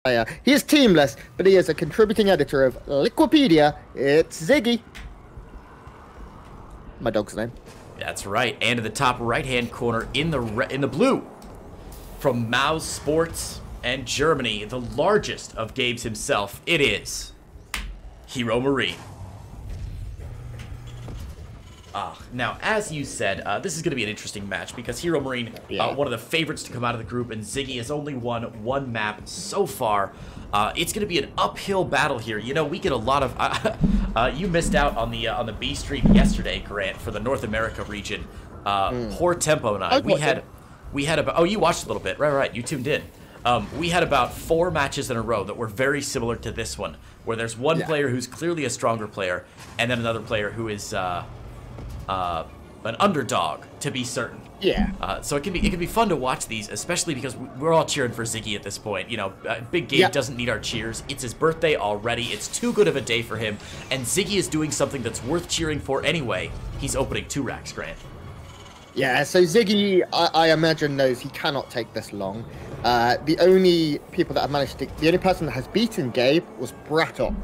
player. He is teamless, but he is a contributing editor of Liquipedia. It's Ziggy. My dog's name. That's right. And in the top right-hand corner, in the blue, from Maus Sports and Germany, the largest of Gabe's himself, it is Hero Marine. Now, as you said, this is going to be an interesting match because Hero Marine, one of the favorites to come out of the group, and Ziggy has only won one map so far. It's going to be an uphill battle here. You know, we get a lot of... you missed out on the B stream yesterday, Grant, for the North America region. Poor Tempo and I. We had about... Oh, you watched a little bit. Right. You tuned in. We had about 4 matches in a row that were very similar to this one, where there's one player who's clearly a stronger player, and then another player who is... an underdog, to be certain. So it can be fun to watch these, especially because we're all cheering for Ziggy at this point. You know, Big Gabe doesn't need our cheers. It's his birthday already. It's too good of a day for him, and Ziggy is doing something that's worth cheering for anyway. He's opening 2 racks, Grant. Yeah, so Ziggy, I imagine, knows he cannot take this long. The only people that have managed to... The only person that has beaten Gabe was Bratok.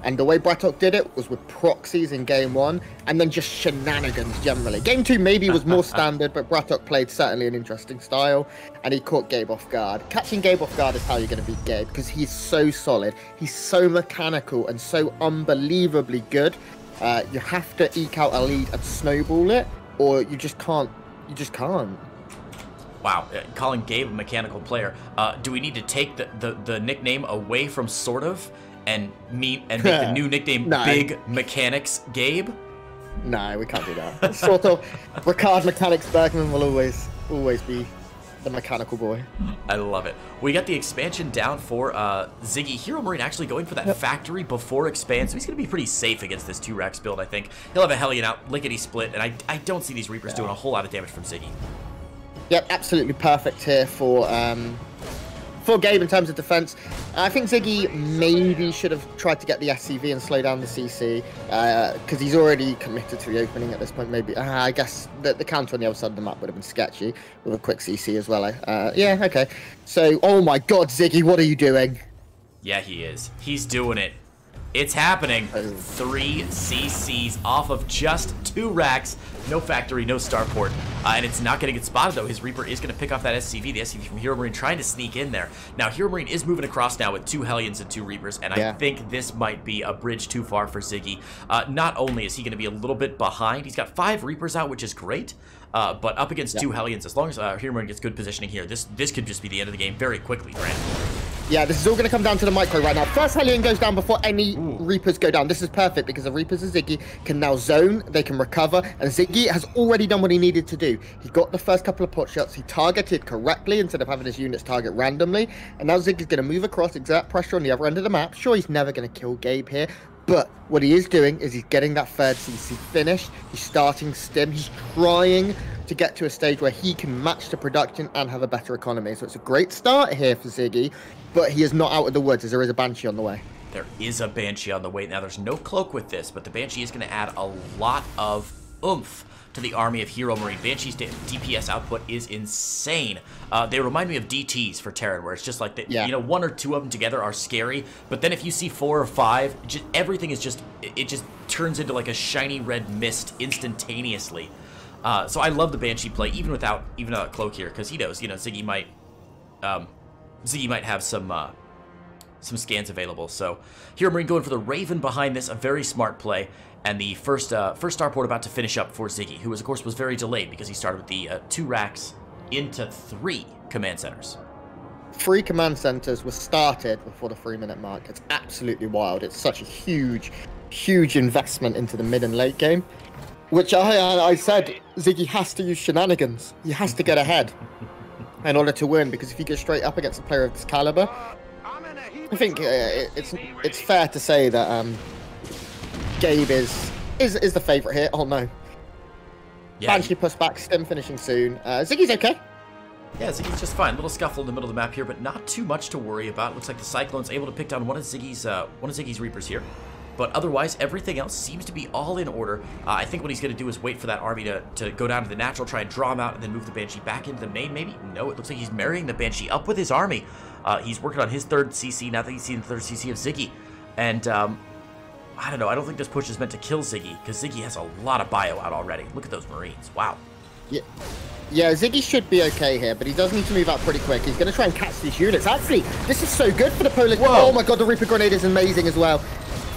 And the way Bratok did it was with proxies in game 1, and then just shenanigans generally. Game 2 maybe was more standard, but Bratok played certainly an interesting style, and he caught Gabe off guard. Catching Gabe off guard is how you're going to beat Gabe, because he's so solid, he's so mechanical, and so unbelievably good. You have to eke out a lead and snowball it, or you just can't. You just can't. Wow, calling Gabe a mechanical player. Do we need to take the nickname away from sort of? And make the new nickname Big Mechanics Gabe? No, we can't do that. Sort of. Ricard Mechanics Bergman will always be the mechanical boy. I love it. We got the expansion down for Ziggy. Hero Marine actually going for that factory before expand, so he's going to be pretty safe against this 2-Rax build, I think. He'll have a Hellion out, lickety-split, and I don't see these Reapers doing a whole lot of damage from Ziggy. Yep, absolutely perfect here for Gabe in terms of defense. I think Ziggy maybe should have tried to get the SCV and slow down the CC, because he's already committed to the opening at this point. Maybe I guess the counter on the other side of the map would have been sketchy with a quick CC as well. Yeah, okay. So, oh my God, Ziggy, what are you doing? Yeah, he is. He's doing it. It's happening. 3 CCs off of just 2 racks. No factory, no starport. And it's not going to get spotted, though. His Reaper is going to pick off that SCV, the SCV from Hero Marine, trying to sneak in there. Now, Hero Marine is moving across now with 2 Hellions and 2 Reapers, and I think this might be a bridge too far for Ziggy. Not only is he going to be a little bit behind, he's got 5 Reapers out, which is great, but up against 2 Hellions, as long as Hero Marine gets good positioning here, this could just be the end of the game very quickly, Grant. Yeah, this is all going to come down to the micro right now. First Hellion goes down before any Reapers go down. This is perfect because the Reapers of Ziggy can now zone, they can recover, and Ziggy has already done what he needed to do. He got the first couple of pot shots, he targeted correctly instead of having his units target randomly, and now Ziggy's going to move across, exert pressure on the other end of the map. Sure, he's never going to kill Gabe here, but what he is doing is he's getting that third CC finished, he's starting stim, he's trying to get to a stage where he can match the production and have a better economy. So it's a great start here for Ziggy, but he is not out of the woods as there is a Banshee on the way. There is a Banshee on the way. Now, there's no cloak with this, but the Banshee is going to add a lot of oomph to the army of Hero Marine. Banshee's DPS output is insane. They remind me of DTs for Terran, where it's just like, you know, 1 or 2 of them together are scary, but then if you see 4 or 5, everything is just, it just turns into like a shiny red mist instantaneously. So I love the Banshee play, even without cloak here, because he knows, you know, Ziggy might have some scans available. So Hero Marine going for the Raven behind this, a very smart play, and the first starport about to finish up for Ziggy, who of course was very delayed because he started with the 2 racks into 3 command centers. 3 command centers were started before the 3-minute mark. It's absolutely wild. It's such a huge investment into the mid and late game. Which I said, Ziggy has to use shenanigans. He has to get ahead in order to win, because if you get straight up against a player of this caliber, I think it's fair to say that Gabe is the favourite here. Oh no. Yeah. Banshee push back, stim finishing soon. Ziggy's okay. Yeah, Ziggy's just fine. Little scuffle in the middle of the map here, but not too much to worry about. Looks like the Cyclone's able to pick down one of Ziggy's Reapers here. But otherwise, everything else seems to be all in order. I think what he's going to do is wait for that army to go down to the natural, try and draw him out, and then move the Banshee back into the main, maybe? No, it looks like he's marrying the Banshee up with his army. He's working on his third CC, now that he's seen the third CC of Ziggy. And, I don't know, I don't think this push is meant to kill Ziggy, because Ziggy has a lot of bio out already. Look at those Marines, wow. Yeah, Ziggy should be okay here, but he does need to move out pretty quick. He's going to try and catch these units. Actually, this is so good for the Polish. Whoa. Oh my god, the Reaper Grenade is amazing as well.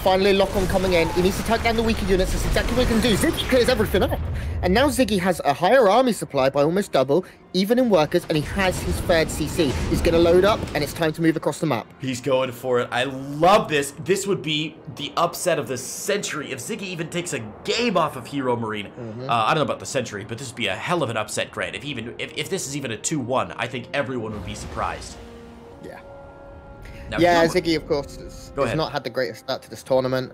Finally, lock-on coming in. He needs to take down the weaker units. That's exactly what he can do. Ziggy clears everything up. And now Ziggy has a higher army supply by almost double, even in workers, and he has his third CC. He's going to load up, and it's time to move across the map. He's going for it. I love this. This would be the upset of the century. If Ziggy even takes a game off of Hero Marine, I don't know about the century, but this would be a hell of an upset, Grant. If this is even a 2-1, I think everyone would be surprised. Yeah. Now, yeah, Ziggy, of course, has not had the greatest start to this tournament.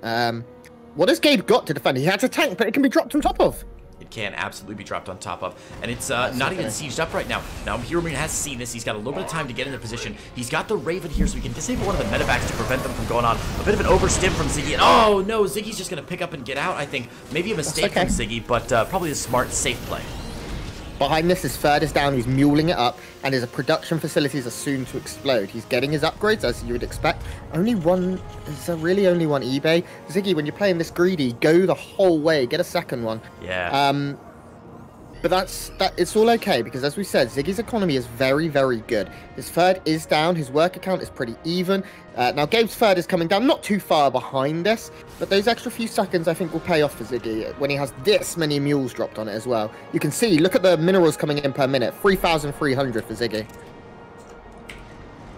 What has Gabe got to defend? He has a tank, but it can be dropped on top of. It can absolutely be dropped on top of, and it's not even sieged up right now. Now, Hero Marine has seen this. He's got a little bit of time to get into position. He's got the Raven here, so he can disable one of the medevacs to prevent them from going on. A bit of an overstim from Ziggy, and oh no, Ziggy's just going to pick up and get out, I think. Maybe a mistake from Ziggy, but probably a smart, safe play. Behind this, his third is down, he's muling it up, and his production facilities are soon to explode. He's getting his upgrades, as you would expect. Only one, there's really only one eBay. Ziggy, when you're playing this greedy, go the whole way, get a second one. Yeah. But it's all okay, because as we said, Ziggy's economy is very, very good. His third is down, his work account is pretty even. Now, Gabe's third is coming down, not too far behind this, but those extra few seconds, I think, will pay off for Ziggy when he has this many mules dropped on it as well. You can see, look at the minerals coming in per minute, 3,300 for Ziggy.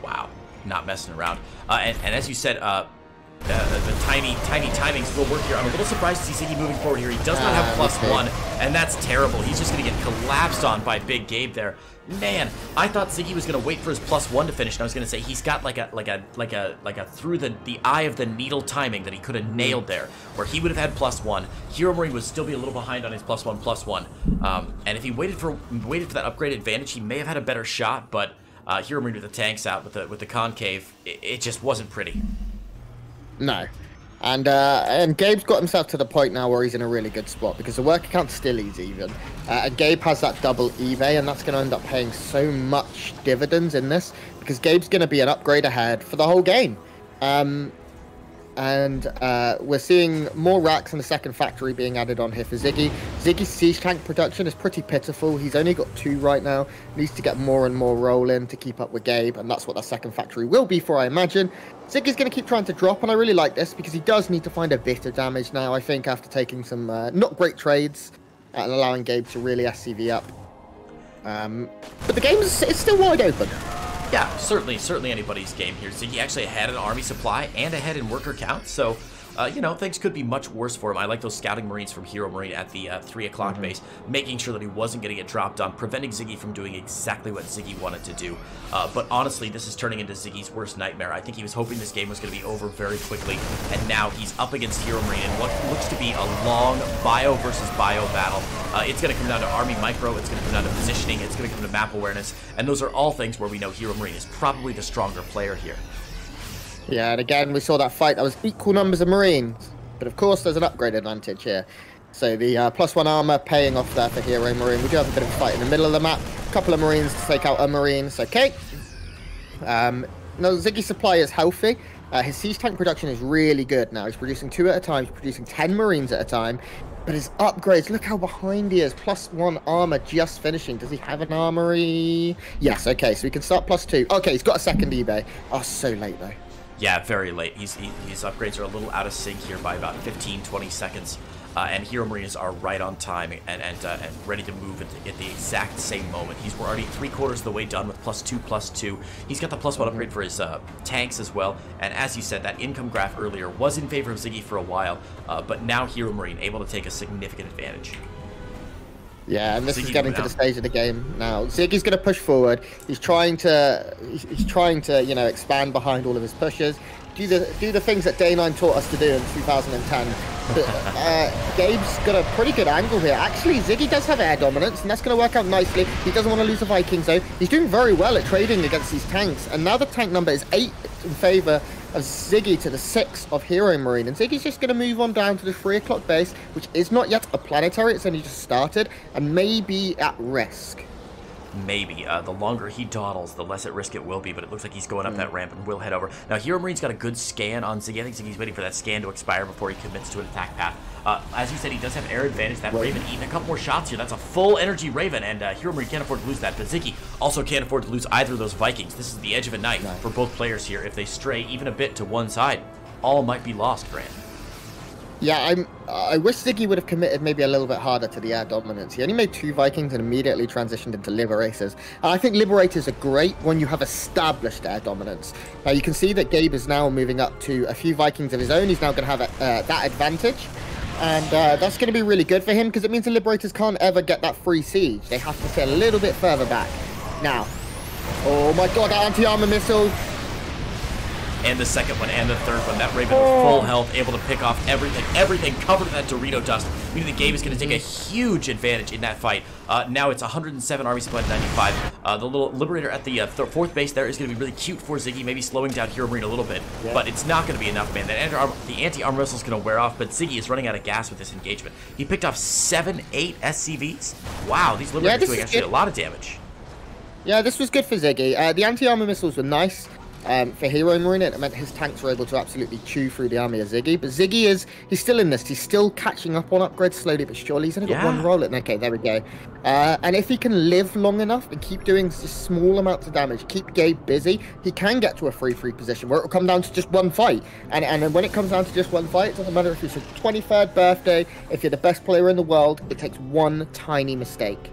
Wow, not messing around. And as you said, the tiny timings will work here. I'm a little surprised to see Ziggy moving forward here. He does not have +1, and that's terrible. He's just going to get collapsed on by Big Gabe there. Man, I thought Ziggy was going to wait for his +1 to finish, and I was going to say he's got like a through the eye of the needle timing that he could have nailed there, where he would have had +1. Hero Marine would still be a little behind on his +1. And if he waited for that upgrade advantage, he may have had a better shot. But Hero Marine with the tanks out with the concave, it just wasn't pretty. No. And Gabe's got himself to the point now where he's in a really good spot because the work account still is even. And Gabe has that double eBay, and that's going to end up paying so much dividends in this because Gabe's going to be an upgrade ahead for the whole game. We're seeing more racks in the second factory being added on here for Ziggy. Ziggy's siege tank production is pretty pitiful. He's only got 2 right now. Needs to get more and more roll in to keep up with Gabe, and that's what that second factory will be for, I imagine. Ziggy's going to keep trying to drop, and I really like this because he does need to find a bit of damage now, I think, after taking some not great trades and allowing Gabe to really SCV up. But the game is still wide open. Yeah, certainly anybody's game here. Ziggy actually had an army supply and ahead in worker count, so you know, things could be much worse for him. I like those scouting Marines from Hero Marine at the 3 o'clock base, making sure that he wasn't going to get dropped on, preventing Ziggy from doing exactly what Ziggy wanted to do. But honestly, this is turning into Ziggy's worst nightmare. I think he was hoping this game was going to be over very quickly, and now he's up against Hero Marine in what looks to be a long bio versus bio battle. It's going to come down to army micro, it's going to come down to positioning, it's going to come to map awareness, and those are all things where we know Hero Marine is probably the stronger player here. Yeah, and again, we saw that fight. That was equal numbers of Marines. But of course, there's an upgrade advantage here. So the +1 armor paying off there for Hero Marine. We do have a bit of a fight in the middle of the map. A couple of Marines to take out a Marine. It's okay. Now, Ziggy's supply is healthy. His siege tank production is really good now. He's producing 2 at a time. He's producing 10 Marines at a time. But his upgrades, look how behind he is. +1 armor just finishing. Does he have an armory? Yes, okay. So we can start +2. Okay, he's got a second eBay. Oh, so late, though. Yeah, very late. His upgrades are a little out of sync here by about 15-20 seconds. And Hero Marines are right on time and ready to move at the exact same moment. He's already 3/4 of the way done with +2/+2. He's got the +1 upgrade for his tanks as well. And as you said, that income graph earlier was in favor of Ziggy for a while, but now Hero Marine able to take a significant advantage. Yeah, and this is getting to the stage of the game now. Ziggy's going to push forward. He's trying to, you know, expand behind all of his pushes. do the things that Day 9 taught us to do in 2010. But Gabe's got a pretty good angle here. Actually, Ziggy does have air dominance, and that's going to work out nicely. He doesn't want to lose the Vikings, though. He's doing very well at trading against these tanks, and now the tank number is 8 in favor of Ziggy to the 6 of Hero Marine. And Ziggy's just going to move on down to the 3 o'clock base, which is not yet a planetary. It's only just started, and may be at risk. Maybe. The longer he dawdles, the less at risk it will be, but it looks like he's going up that ramp and will head over. Now, Hero Marine's got a good scan on Ziggy. I think Ziggy's waiting for that scan to expire before he commits to an attack path. As you said, he does have air advantage. That Raven eating a couple more shots here. That's a full energy Raven, and Hero Marine can't afford to lose that. But Ziggy also can't afford to lose either of those Vikings. This is the edge of a knife for both players here. If they stray even a bit to one side, all might be lost, Grant. Yeah, I wish Ziggy would have committed maybe a little bit harder to the air dominance. He only made 2 Vikings and immediately transitioned into Liberators. And I think Liberators are great when you have established air dominance. Now, you can see that Gabe is now moving up to a few Vikings of his own. He's now going to have that advantage. And that's going to be really good for him because it means the Liberators can't ever get that free siege. They have to sit a little bit further back. Now, oh my god, that anti-armor missile. And the second one and the third one. That Raven was full health, able to pick off everything covered in that Dorito dust. Meaning that Gabe is going to take a huge advantage in that fight. Now it's 107 army supply to 95. The little Liberator at the 4th base there is going to be really cute for Ziggy, maybe slowing down Hero Marine a little bit. Yeah. But it's not going to be enough, man. The anti-armor missile is going to wear off, but Ziggy is running out of gas with this engagement. He picked off 7, 8 SCVs. Wow, these Liberators doing actually a lot of damage. Yeah, this was good for Ziggy. The anti-armor missiles were nice. For Hero Marine, it meant his tanks were able to absolutely chew through the army of Ziggy. But Ziggy he's still in this. He's still catching up on upgrades slowly but surely. He's only got 1 roll at. Okay, there we go. And if he can live long enough and keep doing just small amounts of damage, keep Gabe busy, he can get to a 3-3 position where it will come down to just 1 fight. And when it comes down to just 1 fight, it doesn't matter if it's your 23rd birthday, if you're the best player in the world, it takes 1 tiny mistake.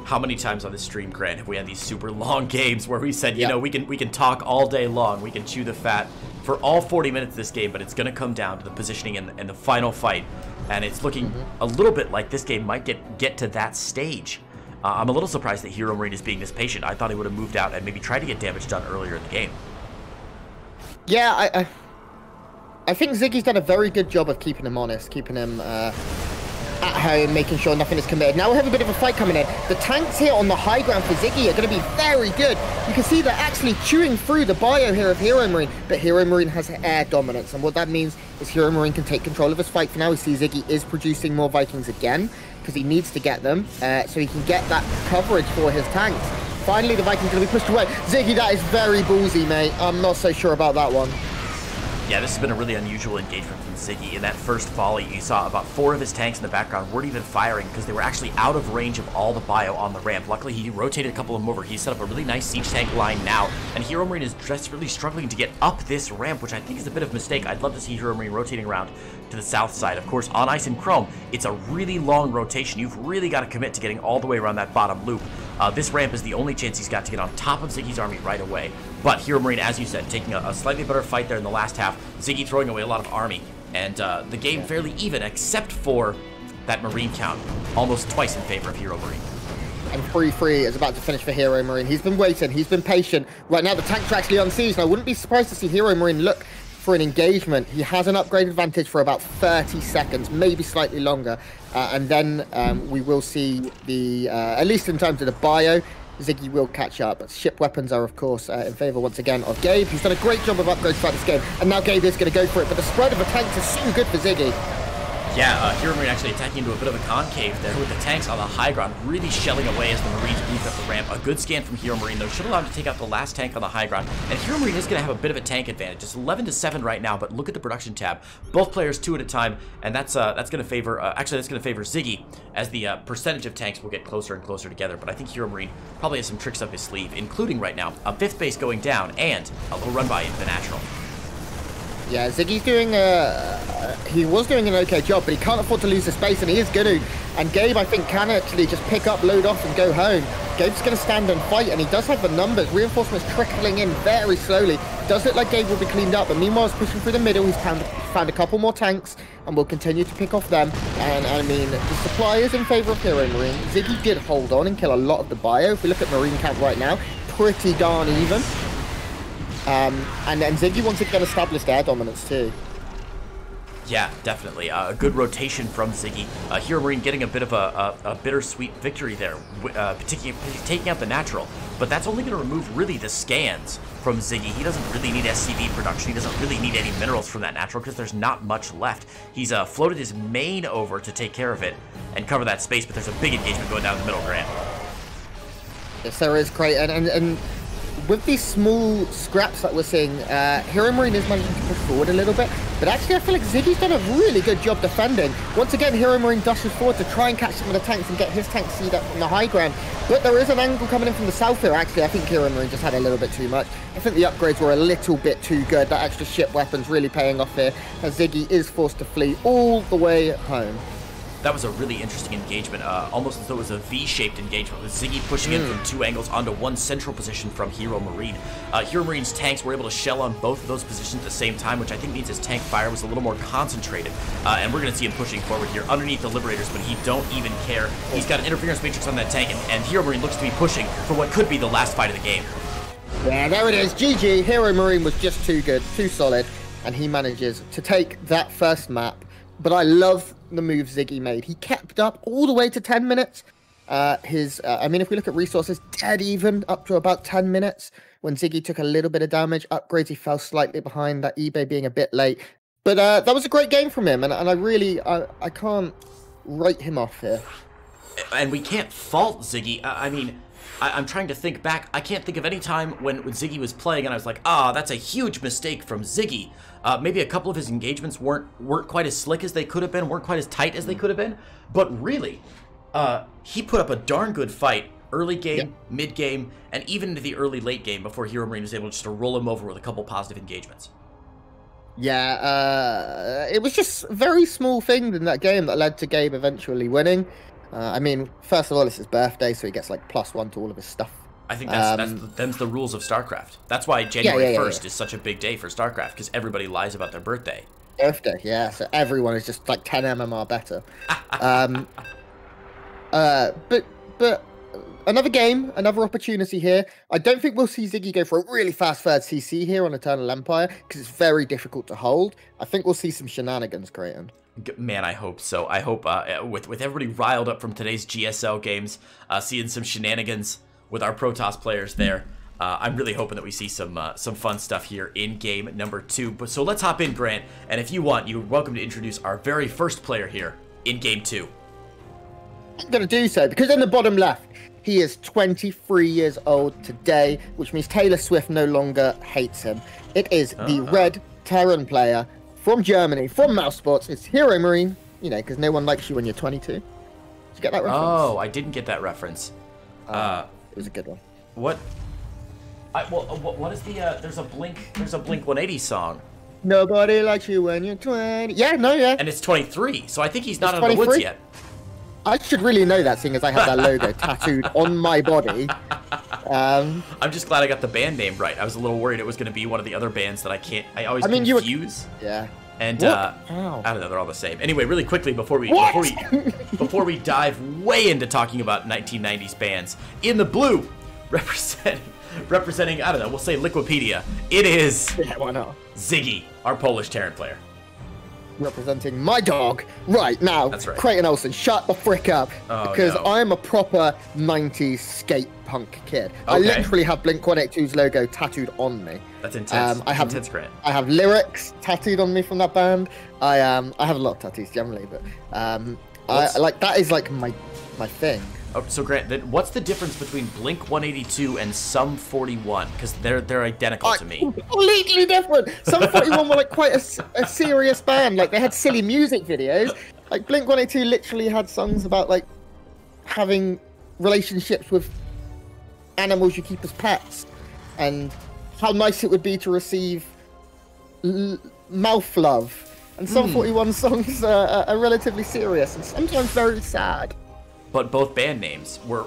How many times on this stream, Grant, have we had these super long games where we said, you know, we can talk all day long, we can chew the fat for all 40 minutes of this game, but it's going to come down to the positioning in the final fight, and it's looking a little bit like this game might get to that stage. I'm a little surprised that Hero Marine is being this patient. I thought he would have moved out and maybe tried to get damage done earlier in the game. Yeah, I think Ziggy's done a very good job of keeping him honest, keeping him at home, making sure nothing is committed. Now we have a bit of a fight coming in. The tanks here on the high ground for Ziggy are going to be very good. You can see they're actually chewing through the bio here of Hero Marine, but Hero Marine has air dominance, and what that means is Hero Marine can take control of his fight. For now, we see Ziggy is producing more Vikings again, because he needs to get them, so he can get that coverage for his tanks. Finally, the Vikings are going to be pushed away. Ziggy, that is very ballsy, mate. I'm not so sure about that one. Yeah, this has been a really unusual engagement from Ziggy. In that first volley, you saw about 4 of his tanks in the background weren't even firing because they were actually out of range of all the bio on the ramp. Luckily, he rotated a couple of them over. He set up a really nice siege tank line now, and Hero Marine is just really struggling to get up this ramp, which I think is a bit of a mistake. I'd love to see Hero Marine rotating around to the south side. Of course, on Ice and Chrome, it's a really long rotation. You've really got to commit to getting all the way around that bottom loop. This ramp is the only chance he's got to get on top of Ziggy's army right away. But Hero Marine, as you said, taking a slightly better fight there in the last half. Ziggy throwing away a lot of army. And the game fairly even, except for that Marine count. Almost twice in favor of Hero Marine. And 3-3 is about to finish for Hero Marine. He's been waiting. He's been patient. Right now, the tanks are actually on siege. And I wouldn't be surprised to see Hero Marine look for an engagement. He has an upgrade advantage for about 30 seconds, maybe slightly longer. And then we will see the, at least in terms of the bio, Ziggy will catch up. But ship weapons are, of course, in favor once again of Gabe, who's done a great job of upgrades throughout this game. And now Gabe is going to go for it. But the spread of the tanks is so good for Ziggy. Yeah, Hero Marine actually attacking into a bit of a concave there with the tanks on the high ground, really shelling away as the Marines moved up the ramp. A good scan from Hero Marine, though, should allow him to take out the last tank on the high ground. And Hero Marine is going to have a bit of a tank advantage. It's 11-7 right now, but look at the production tab. Both players 2 at a time, and that's going to favor, actually, that's going to favor Ziggy, as the percentage of tanks will get closer and closer together. But I think Hero Marine probably has some tricks up his sleeve, including right now a 5th base going down and a little run by into the natural. Yeah, Ziggy's doing he was doing an okay job, but he can't afford to lose the space, and he is going to. And Gabe, I think, can actually just pick up, load off, and go home. Gabe's going to stand and fight, and he does have the numbers. Reinforcements trickling in very slowly. Does look like Gabe will be cleaned up, but meanwhile, he's pushing through the middle. He's found a couple more tanks, and will continue to pick off them. And, I mean, the supply is in favor of Hero Marine. Ziggy did hold on and kill a lot of the bio. If we look at Marine count right now, pretty darn even. And Ziggy once again established air dominance too. Yeah, definitely. A good rotation from Ziggy. Hero Marine getting a bit of a bittersweet victory there, particularly taking out the natural. But that's only going to remove really the scans from Ziggy. He doesn't really need SCV production. He doesn't really need any minerals from that natural because there's not much left. He's floated his main over to take care of it and cover that space, but there's a big engagement going down the middle, Grant. Yes, there is, great. And with these small scraps that we're seeing, Hero Marine is managing to push forward a little bit, but actually I feel like Ziggy's done a really good job defending. Once again, Hero Marine dashes forward to try and catch some of the tanks and get his tank seed up from the high ground, but there is an angle coming in from the south here. Actually, I think Hero Marine just had a little bit too much. I think the upgrades were a little bit too good. That extra ship weapon's really paying off here, as Ziggy is forced to flee all the way home. That was a really interesting engagement, almost as though it was a V-shaped engagement, with Ziggy pushing in from two angles onto one central position from Hero Marine. Hero Marine's tanks were able to shell on both of those positions at the same time, which I think means his tank fire was a little more concentrated. And we're going to see him pushing forward here underneath the Liberators, but he don't even care. He's got an interference matrix on that tank, and Hero Marine looks to be pushing for what could be the last fight of the game. Yeah, there it is. GG. Hero Marine was just too good, too solid, and he manages to take that first map. But I love the move Ziggy made. He kept up all the way to 10 minutes. I mean, if we look at resources, dead even up to about 10 minutes. When Ziggy took a little bit of damage, upgrades, he fell slightly behind, that eBay being a bit late. But that was a great game from him, and I can't write him off here. And we can't fault Ziggy. I mean, I'm trying to think back. I can't think of any time when Ziggy was playing and I was like, that's a huge mistake from Ziggy. Maybe a couple of his engagements weren't quite as slick as they could have been, weren't quite as tight as they could have been. But really, he put up a darn good fight early game, mid game, and even into the early late game before Hero Marine was able just to roll him over with a couple positive engagements. Yeah, it was just very small things in that game that led to Gabe eventually winning. I mean, first of all, it's his birthday, so he gets like +1 to all of his stuff. I think that's the rules of StarCraft. That's why January 1st is such a big day for StarCraft, because everybody lies about their birthday. Yeah, so everyone is just like 10 MMR better. But another game, another opportunity here. I don't think we'll see Ziggy go for a really fast third CC here on Eternal Empire, because it's very difficult to hold. I think we'll see some shenanigans, Creighton. Man, I hope so. I hope with everybody riled up from today's GSL games, seeing some shenanigans with our Protoss players there, I'm really hoping that we see some fun stuff here in game number 2. But so let's hop in, Grant, and if you want, you're welcome to introduce our very first player here in game 2. I'm going to do so because in the bottom left, he is 23 years old today, which means Taylor Swift no longer hates him. It is the Red Terran player from Germany, from Mousesports. It's Hero Marine, you know, because no one likes you when you're 22. Did you get that reference? Oh, I didn't get that reference. It was a good one. What? What is the? There's a Blink 180 song. Nobody likes you when you're 20. Yeah, no, yeah. And it's 23, so I think he's not out of the woods yet. I should really know that, seeing as I have that logo tattooed on my body. I'm just glad I got the band name right. I was a little worried it was going to be one of the other bands that I always confuse. Yeah. And I don't know, they're all the same. Anyway, really quickly before we dive way into talking about 1990s bands, in the blue, representing I don't know, we'll say Liquipedia. It is why not? Ziggy, our Polish Terran player. Representing my dog right now. That's right. Creighton Olsen, shut the frick up. Because I'm a proper 90s skate punk kid. Okay. I literally have Blink-182's logo tattooed on me. That's intense. I have intense, Grant. I have lyrics tattooed on me from that band. I have a lot of tattoos generally, but that is like my thing. Oh, so Grant, what's the difference between Blink-182 and Sum 41? Because they're identical to me. Completely different. Sum 41 were like quite a serious band. Like they had silly music videos. Like Blink-182 literally had songs about like having relationships with animals you keep as pets, and how nice it would be to receive mouth love. And Sum 41 songs are relatively serious and sometimes very sad. But both bands were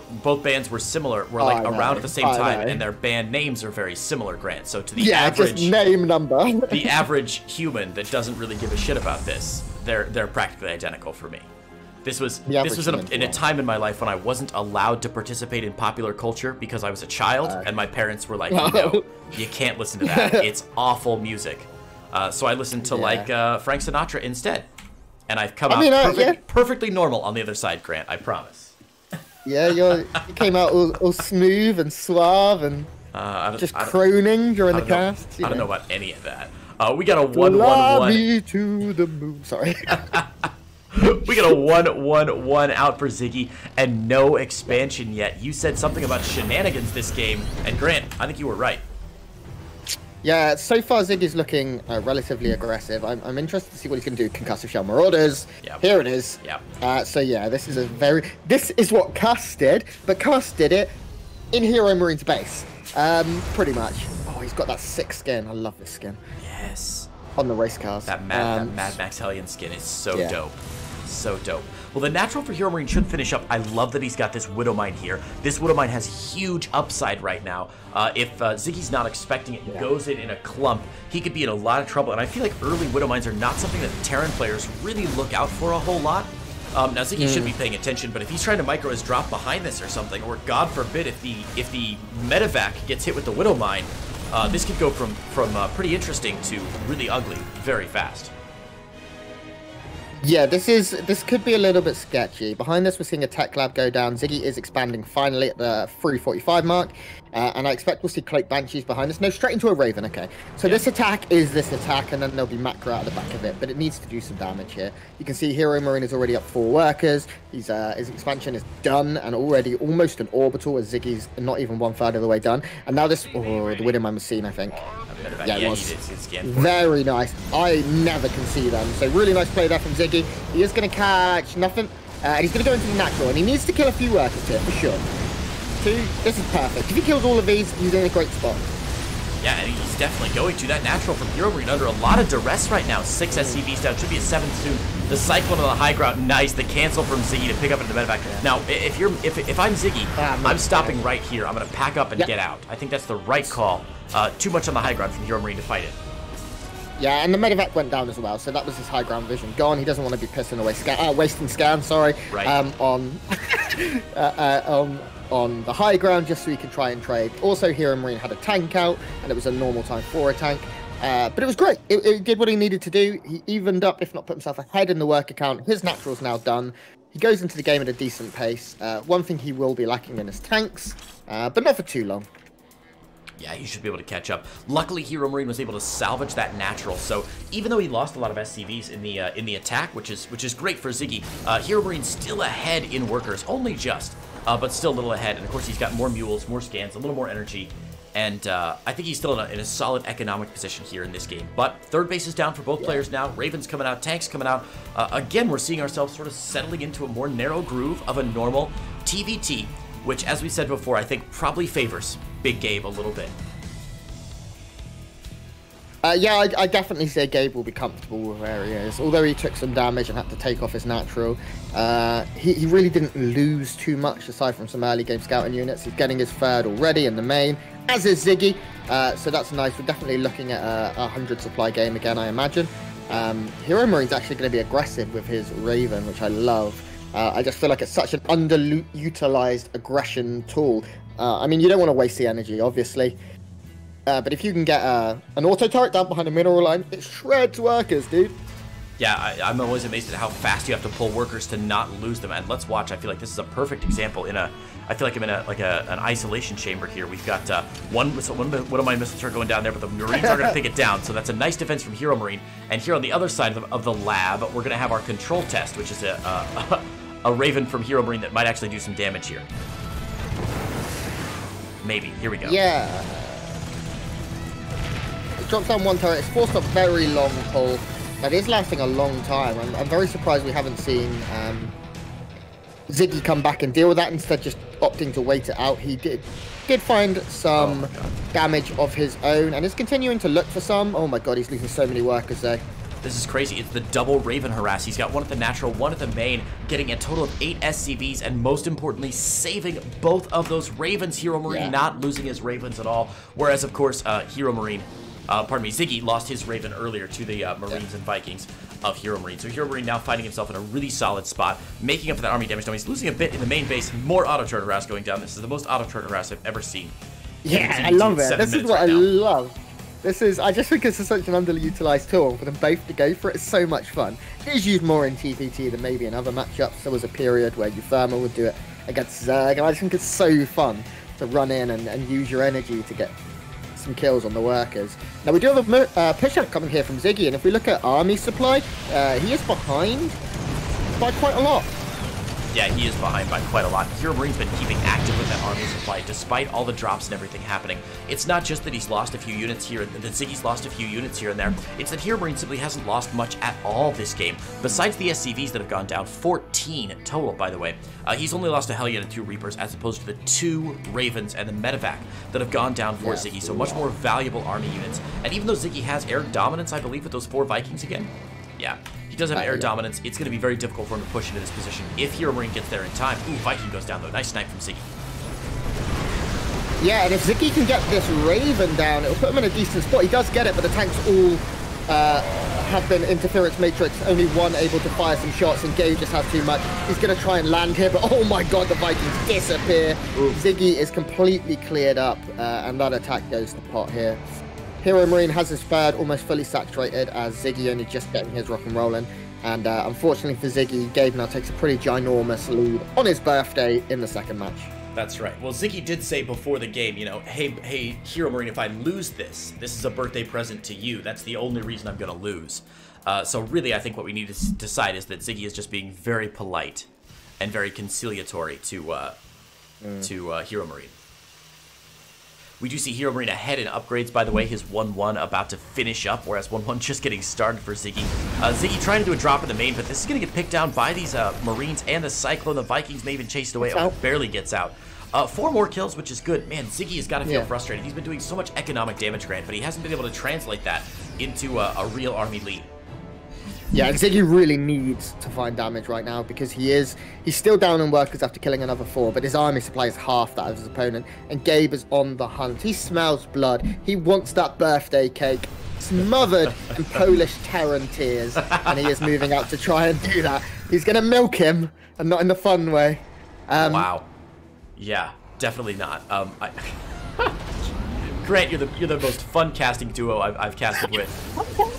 similar, around at the same time, and their band names are very similar, Grant. So to the average just name number, the average human that doesn't really give a shit about this, they're practically identical for me. This was in a time in my life when I wasn't allowed to participate in popular culture because I was a child, and my parents were like, no, you can't listen to that. It's awful music. So I listened to like Frank Sinatra instead, and I've come out perfectly normal on the other side, Grant. I promise. Yeah, you came out all smooth and suave and just croning during the cast. I don't know about any of that. We got a 1-1-1. Fly me to the moon. Sorry. We got a 1-1-1 out for Ziggy, and no expansion yet. You said something about shenanigans this game, and Grant, I think you were right. Yeah, so far Ziggy's looking relatively aggressive. I'm interested to see what he's going to do. Concussive Shell Marauders. Yep. Here it is. Yep. So yeah, this is what Cuss did, but Cuss did it in Hero Marine's base. Pretty much. Oh, he's got that sick skin. I love this skin. Yes. On the race cars. That Mad Max Hellion skin is so dope. So dope. Well, the natural for Hero Marine should finish up. I love that he's got this Widowmine here. This Widowmine has huge upside right now. If Ziggy's not expecting it, he goes in a clump, he could be in a lot of trouble. And I feel like early Widowmines are not something that Terran players really look out for a whole lot. Now Ziggy should be paying attention, but if he's trying to micro his drop behind this or something, or God forbid if the Medivac gets hit with the Widowmine, this could go from pretty interesting to really ugly very fast. Yeah, this could be a little bit sketchy. Behind this, we're seeing a tech lab go down. Ziggy is expanding finally at the 345 mark, and I expect we'll see Cloak Banshees behind us. No, straight into a Raven. Okay, so this attack is this attack, and then there'll be macro out the back of it, but it needs to do some damage here. You can see Hero Marine is already up 4 workers. His expansion is done and already almost an orbital, as Ziggy's not even 1/3 of the way done. And now this, the Widowmine was seen, I think. Yeah, it was very nice. I never can see them. So really nice play there from Ziggy. He is going to catch nothing, and he's going to go into the natural, and he needs to kill a few workers here for sure. 2, this is perfect. If he kills all of these, he's in a great spot. Yeah, and he's definitely going to. That natural from Hero Marine under a lot of duress right now. 6 SCVs down, should be a 7 soon. The Cyclone on the high ground, nice. The cancel from Ziggy to pick up into the medevac. Now, if I'm Ziggy, I'm stopping right here. I'm going to pack up and get out. I think that's the right call. Too much on the high ground from Hero Marine to fight it. Yeah, and the medevac went down as well, so that was his high ground vision gone. He doesn't want to be pissing away, wasting scan. Sorry, right. On the high ground, just so he can try and trade. Also, Hero Marine had a tank out, and it was a normal time for a tank. But it was great. It did what he needed to do. He evened up, if not put himself ahead in the work account. His natural's now done. He goes into the game at a decent pace. One thing he will be lacking in is tanks, but not for too long. Yeah, he should be able to catch up. Luckily, Hero Marine was able to salvage that natural. So even though he lost a lot of SCVs in the attack, which is great for Ziggy, Hero Marine's still ahead in workers, only just, but still a little ahead. And of course, he's got more mules, more scans, a little more energy, and I think he's still in a solid economic position here in this game. But third base is down for both players now. Ravens coming out, tanks coming out. Again, we're seeing ourselves sort of settling into a more narrow groove of a normal TVT, which, as we said before, I think probably favors Big Gabe a little bit. Yeah, I definitely say Gabe will be comfortable with where he is. Although he took some damage and had to take off his natural, he really didn't lose too much aside from some early game scouting units. He's getting his third already in the main, as is Ziggy. So that's nice. We're definitely looking at a 100 supply game again, I imagine. Hero Marine's actually going to be aggressive with his Raven, which I love. I just feel like it's such an underutilized aggression tool. I mean, you don't want to waste the energy, obviously. But if you can get an auto turret down behind a mineral line, it shreds workers, dude. Yeah, I'm always amazed at how fast you have to pull workers to not lose them. And let's watch. I feel like this is a perfect example. I feel like I'm in an isolation chamber here. We've got one of my missiles are going down there, but the Marines are going to take it down. So that's a nice defense from Hero Marine. And here on the other side of the lab, we're going to have our control test, which is a Raven from Hero Marine that might actually do some damage here. Maybe. Here we go. Yeah. It drops down one turret. It's forced a very long pull. That is lasting a long time. I'm very surprised we haven't seen Ziggy come back and deal with that, instead just opting to wait it out. He did find some damage of his own and is continuing to look for some. Oh my god, he's losing so many workers there. This is crazy. It's the double Raven harass. He's got one at the natural, one at the main, getting a total of 8 SCVs, and most importantly, saving both of those Ravens. Hero Marine not losing his Ravens at all. Whereas, of course, Hero Marine pardon me, Ziggy lost his Raven earlier to the Marines and Vikings of Hero Marine. So Hero Marine now finding himself in a really solid spot, making up for that army damage. Now he's losing a bit in the main base. More auto turret harass going down. This is the most auto turret harass I've ever seen. Yeah, I love it. This is what I love. I just think this is such an underutilized tool. For them both to go for it is so much fun. It is used more in TVT than maybe in other matchups. There was a period where Eupherma would do it against Zerg, and I just think it's so fun to run in and use your energy to get some kills on the workers. Now we do have a push-up coming here from Ziggy, and if we look at army supply, he is behind by quite a lot. Yeah, he is behind by quite a lot. Hero Marine's been keeping active with that army supply despite all the drops and everything happening. It's not just that he's lost a few units here, that Ziggy's lost a few units here and there. It's that Hero Marine simply hasn't lost much at all this game. Besides the SCVs that have gone down, 14 total, by the way. He's only lost a Hellion and 2 Reapers as opposed to the 2 Ravens and the Medevac that have gone down for Ziggy. So much more valuable army units. And even though Ziggy has air dominance, I believe, with those 4 Vikings again, yeah, he does have air dominance. It's going to be very difficult for him to push into this position if Hero Marine gets there in time. Ooh, Viking goes down, though. Nice snipe from Ziggy. Yeah, and if Ziggy can get this Raven down, it'll put him in a decent spot. He does get it, but the tanks all have been interference matrix. Only one able to fire some shots, and Gabe just has too much. He's going to try and land here, but oh my god, the Vikings disappear. Ooh. Ziggy is completely cleared up, and that attack goes to pot here. Hero Marine has his third almost fully saturated, as Ziggy only just getting his rock and rolling. And unfortunately for Ziggy, Gabe now takes a pretty ginormous lead on his birthday in the second match. That's right. Well, Ziggy did say before the game, you know, hey, Hero Marine, if I lose this is a birthday present to you. That's the only reason I'm going to lose. So really, I think what we need to decide is that Ziggy is just being very polite and very conciliatory to Hero Marine. We do see Hero Marine ahead in upgrades, by the way. His 1-1 about to finish up, whereas 1-1 just getting started for Ziggy. Ziggy trying to do a drop in the main, but this is going to get picked down by these Marines and the Cyclone. The Vikings may even chase it away. Barely gets out. 4 more kills, which is good. Man, Ziggy has got to feel frustrated. He's been doing so much economic damage, Grant, but he hasn't been able to translate that into a real army lead. Yeah, and Ziggy really needs to find damage right now because he's still down on workers after killing another 4, but his army supply is half that of his opponent, and Gabe is on the hunt. He smells blood. He wants that birthday cake smothered in Polish Terran tears, and he is moving out to try and do that. He's going to milk him, and not in the fun way. Wow. Yeah, definitely not. Grant, you're the most fun casting duo I've casted with.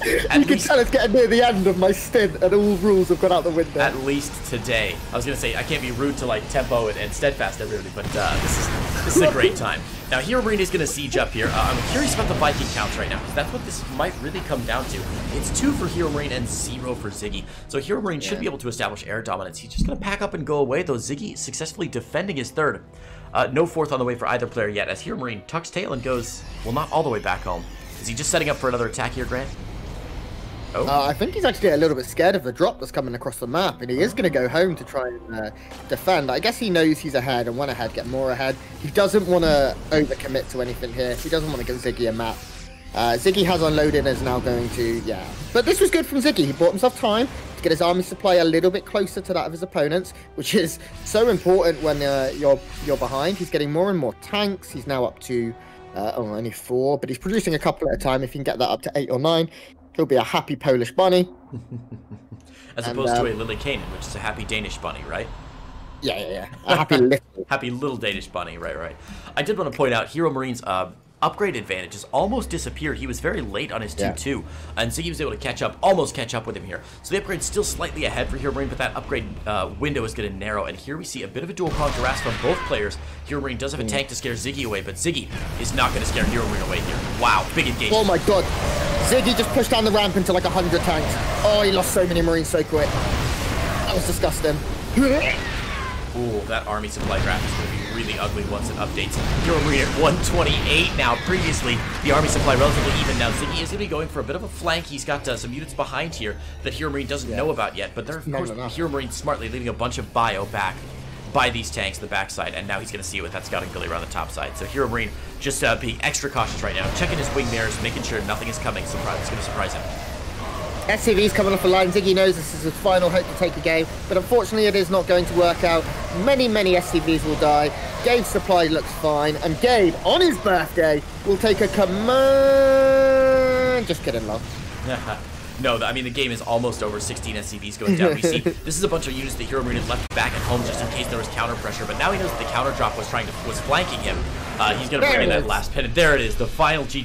You can tell it's getting near the end of my stint, and all rules have gone out the window. At least today. I was gonna say I can't be rude to like Tempo and Steadfast everybody, but this is a great time. Now Hero Marine is gonna siege up here. I'm curious about the Viking counts right now because that's what this might really come down to. It's 2 for Hero Marine and 0 for Ziggy. So Hero Marine should be able to establish air dominance. He's just gonna pack up and go away, though. Ziggy successfully defending his 3rd. No 4th on the way for either player yet, as Hero Marine tucks tail and goes, well, not all the way back home. Is he just setting up for another attack here, Grant? Oh. I think he's actually a little bit scared of the drop that's coming across the map, and he is going to go home to try and defend. I guess he knows he's ahead and want ahead, get more ahead. He doesn't want to overcommit to anything here. He doesn't want to give Ziggy a map. Ziggy has unloaded and is now going to, But this was good from Ziggy. He bought himself time to get his army supply a little bit closer to that of his opponents, which is so important when you're behind. He's getting more and more tanks. He's now up to only 4, but he's producing a couple at a time. If he can get that up to 8 or 9, he'll be a happy Polish bunny. As opposed to a Lily Canaan, which is a happy Danish bunny, right? Yeah. A happy little. Happy little Danish bunny, right. I did want to point out Hero Marine's upgrade advantages almost disappeared. He was very late on his 2-2, and Ziggy was able to almost catch up with him here. So the upgrade's still slightly ahead for Hero Marine, but that upgrade window is going to narrow, and here we see a bit of a dual pronged harass from both players. Hero Marine does have a tank to scare Ziggy away, but Ziggy is not going to scare Hero Marine away here. Wow, big engagement. Oh my god. Ziggy just pushed down the ramp into like 100 tanks. Oh, he lost so many Marines so quick. That was disgusting. Ooh, that army supply graph is going to be really ugly once it updates. Hero Marine at 128 now. Previously, the army supply relatively even. Now, Ziggy is going to be going for a bit of a flank. He's got some units behind here that Hero Marine doesn't know about yet. But they're, of course, Hero Marine smartly leaving a bunch of bio back by these tanks in the backside. And now he's going to see it with that scouting ability around the top side. So Hero Marine just being extra cautious right now. Checking his wing mirrors, making sure nothing is coming. It's going to surprise him. SCV's coming off the line. Ziggy knows this is his final hope to take a game, but unfortunately it is not going to work out. Many SCVs will die. Gabe's supply looks fine, and Gabe, on his birthday, will take a command Just kidding, love. No, I mean, the game is almost over. 16 SCVs going down. We see this is a bunch of units that Hero Marine had left back at home just in case there was counter pressure, but now he knows that the counter drop was flanking him. He's going to bring in that last pin, and there it is, the final G